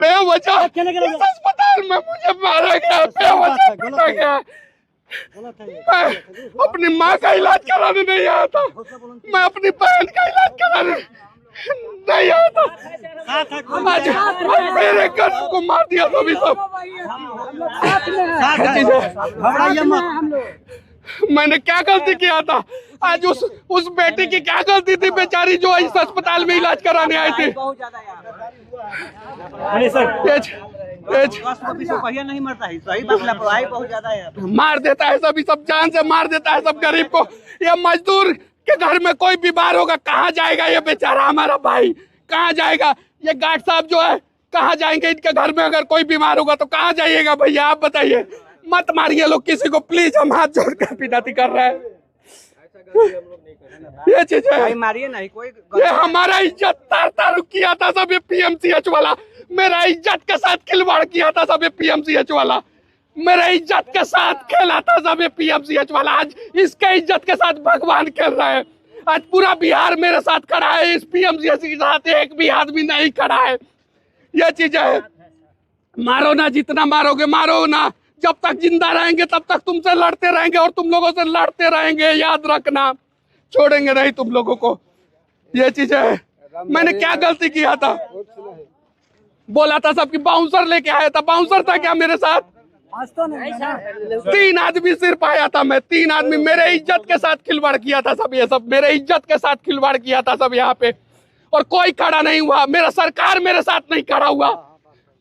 बेवजह इस अस्पताल में मुझे मारा गया, बेवजह पीटा गया। मैं अपनी माँ का इलाज कराने नहीं आया था, मैं अपनी बहन का इलाज कराने नहीं आया था। आज मेरे घर को मार दिया तो भी सब। मैंने क्या गलती किया था? आज उस बेटी की क्या गलती थी बेचारी जो इस अस्पताल में इलाज कराने आई थी? नहीं मरता है, सही बात, लापरवाही बहुत ज्यादा है। मार देता है सभी, सब जान से मार देता है सब गरीब को। ये मजदूर के घर में कोई बीमार होगा कहाँ जाएगा ये बेचारा हमारा भाई, कहाँ जाएगा? ये गार्ड साहब जो है कहाँ जाएंगे? इनके घर में अगर कोई बीमार होगा तो कहाँ जाइएगा भैया आप बताइए। मत मारिए लोग किसी को प्लीज, हम हाथ जोड़ कर विनती कर रहे हैं। ये चीज है, मारिए नहीं कोई। ये हमारा इज्जत तार किया था सब ये पीएमसीएच वाला, मेरा इज्जत के साथ खिलवाड़ किया था सब ये पीएमसीएच वाला, मेरा इज्जत के साथ खेला था सब ये पीएमसीएच वाला। आज इसके इज्जत के साथ भगवान खेल रहा है। आज पूरा बिहार मेरे साथ खड़ा है, इस पीएमसीएच के साथ एक भी आदमी नहीं खड़ा है। ये चीज है, मारो ना, जितना मारोगे मारो ना, जब तक जिंदा रहेंगे तब तक तुमसे लड़ते रहेंगे और तुम लोगों से लड़ते रहेंगे, याद रखना, छोड़ेंगे नहीं तुम लोगों को। ये चीज है, मैंने क्या गलती किया था? बोला था सबकी बाउंसर लेके आया था, बाउंसर था क्या मेरे साथ? तो नहीं, 3 आदमी सिर्फ आया था मैं, 3 आदमी मेरे इज्जत के साथ खिलवाड़ किया था सब, ये सब मेरे इज्जत के साथ खिलवाड़ किया था सब यहाँ पे, और कोई खड़ा नहीं हुआ। मेरा सरकार मेरे साथ नहीं खड़ा हुआ,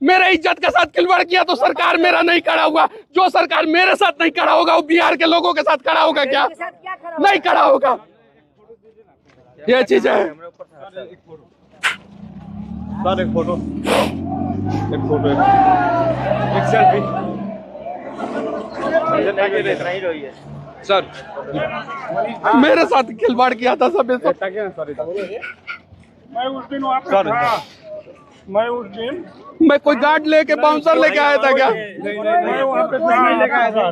मेरे इज्जत के साथ खिलवाड़ किया तो सरकार मेरा नहीं खड़ा हुआ। जो सरकार मेरे साथ नहीं खड़ा होगा वो बिहार के लोगों के साथ खड़ा होगा क्या? नहीं खड़ा होगा। ये चीज है। सर एक फोटो, एक सेल्फी सर। मेरे साथ खिलवाड़ किया था सब। मैं उस दिन वहाँ पे था, मैं कोई गार्ड लेके बाउंसर लेके आया था क्या? मैं वहाँ पे लेके आया था।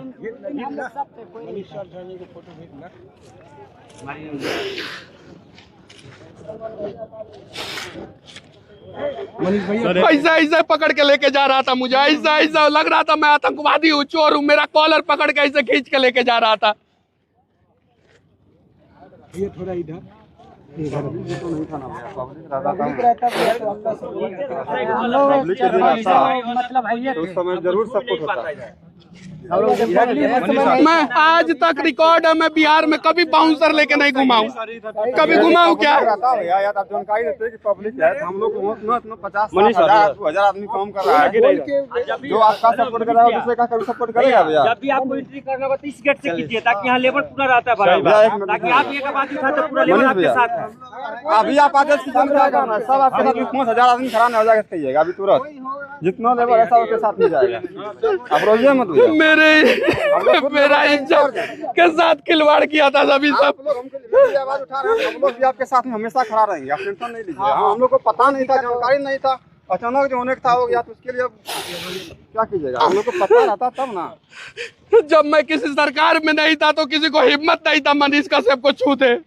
ऐसा ऐसा पकड़ के लेके जा रहा था मुझे, ऐसा ऐसा लग रहा था मैं आतंकवादी हूँ, चोर हूँ। मेरा कॉलर पकड़ के ऐसे खींच के लेके जा रहा था। ये थोड़ा इधर मतलब उस समय जरूर सपोर्ट होता है। मैं आज तक रिकॉर्ड है, मैं बिहार में कभी बाउंसर लेके नहीं घुमाऊं, कभी घुमाऊं क्या? जानकारी देते हैं कि पब्लिक है, हम लोग 50,000 आदमी काम कर रहा है, जो आपका सपोर्ट कर रहा है दूसरे का कभी सपोर्ट करेगा भैया? जब भी आपको एंट्री करना होगा तो इस गेट से कीजिए ताकि यहाँ लेबर पूरा रहता है, ताकि आप एक आवाज उठाते पूरा लेबर आपके साथ है। अभी आप आदेश की जाएगा ना, सब आपके साथ 5,000 आदमी खड़ा नहीं हो जाएगा, कहिएगा अभी तुरंत जितना लेबर है सब आपके साथ मिल जाएगा। अब रोइए मत भैया। मेरा इज्जत के साथ खिलवाड़ किया था सभी सब। आवाज उठा रहे हैं, हम लोग भी आपके साथ में हमेशा खड़ा रहेंगे, आप टेंशन नहीं लीजिए। हम लोग को पता नहीं था, जानकारी नहीं था, अचानक जो होने का था हो गया, तो उसके लिए क्या कीजिएगा? हम लोग को पता रहता तब ना। जब मैं किसी सरकार में नहीं था तो किसी को हिम्मत नहीं था मनीष कश्यप को छूते।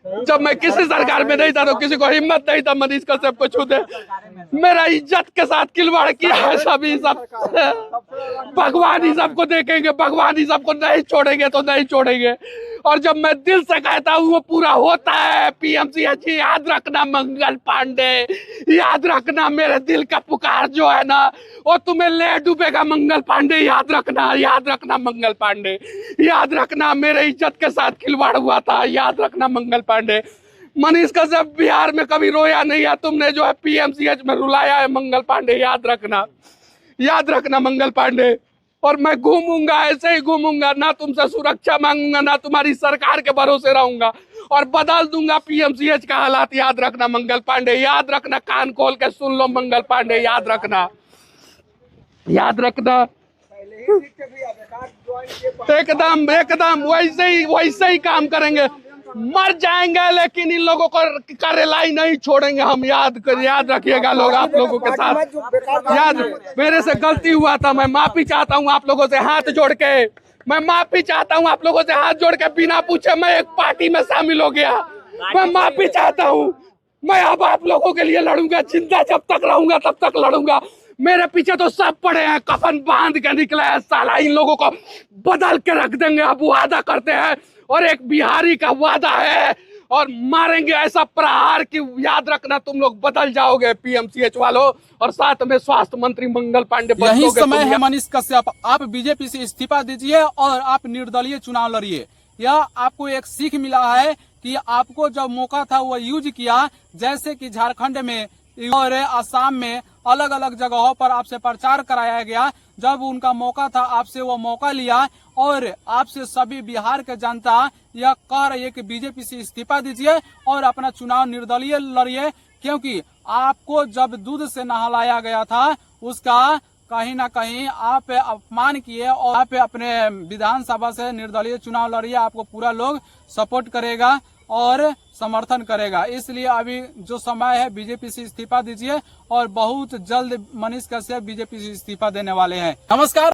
जब मैं किसी सरकार में नहीं था तो किसी को हिम्मत नहीं था मनीष कश्यप को छूते। मेरा इज्जत के साथ खिलवाड़ किया है सभी सब। भगवान ही सबको देखेंगे, भगवान ही सबको नहीं छोड़ेंगे तो नहीं छोड़ेंगे। और जब मैं दिल से कहता हूँ वो पूरा होता है। पीएमसीएच याद रखना मंगल पांडे, याद रखना मेरे दिल का पुकार जो है ना वो तुम्हें ले डूबेगा मंगल पांडे। याद रखना, याद रखना मंगल पांडे, याद रखना मेरे इज्जत के साथ खिलवाड़ हुआ था। याद रखना मंगल पांडे। मनीष कश्यप बिहार में कभी रोया नहीं है, तुमने जो है पीएमसीएच में रुलाया है मंगल पांडे। याद रखना, याद रखना मंगल पांडे। और मैं घूमूंगा, ऐसे ही घूमूंगा, ना तुमसे सुरक्षा मांगूंगा, ना तुम्हारी सरकार के भरोसे रहूंगा और बदल दूंगा पीएमसीएच का हालात। याद रखना मंगल पांडे, याद रखना, कान खोल के सुन लो मंगल पांडे। याद रखना, याद रखना। एकदम एकदम वैसे ही काम करेंगे। मर जाएंगे लेकिन इन लोगों को का रिलाई नहीं छोड़ेंगे हम। याद रखिएगा लोग, आप लोगों के साथ। याद, मेरे से गलती हुआ था, मैं माफी चाहता हूँ आप लोगों से हाथ जोड़ के। मैं माफी चाहता हूँ आप लोगों से हाथ जोड़ के, बिना पूछे मैं एक पार्टी में शामिल हो गया। मैं माफी चाहता हूँ, मैं अब आप लोगों के लिए लड़ूंगा, जिंदा जब तक रहूंगा तब तक लड़ूंगा। मेरे पीछे तो सब पड़े हैं, कफन बांध के निकले हैं साला, इन लोगों को बदल के रख देंगे। अब वादा करते हैं और एक बिहारी का वादा है और मारेंगे ऐसा प्रहार कि याद रखना तुम लोग बदल जाओगे पीएमसीएच वालों, और साथ में स्वास्थ्य मंत्री मंगल पांडे। यही समय है मनीष कश्यप, आप बीजेपी से इस्तीफा दीजिए और आप निर्दलीय चुनाव लड़िए। यह आपको एक सीख मिला है कि आपको जब मौका था वो यूज किया, जैसे कि झारखंड में और असम में अलग अलग जगहों पर आपसे प्रचार कराया गया। जब उनका मौका था आपसे वो मौका लिया और आपसे सभी बिहार के जनता यह कह रही है कि बीजेपी से इस्तीफा दीजिए और अपना चुनाव निर्दलीय लड़िए, क्योंकि आपको जब दूध से नहलाया गया था उसका कहीं ना कहीं आप अपमान किए और आप अपने विधानसभा से निर्दलीय चुनाव लड़िए। आपको पूरा लोग सपोर्ट करेगा और समर्थन करेगा। इसलिए अभी जो समय है बीजेपी से इस्तीफा दीजिए और बहुत जल्द मनीष कश्यप बीजेपी से इस्तीफा देने वाले हैं। नमस्कार।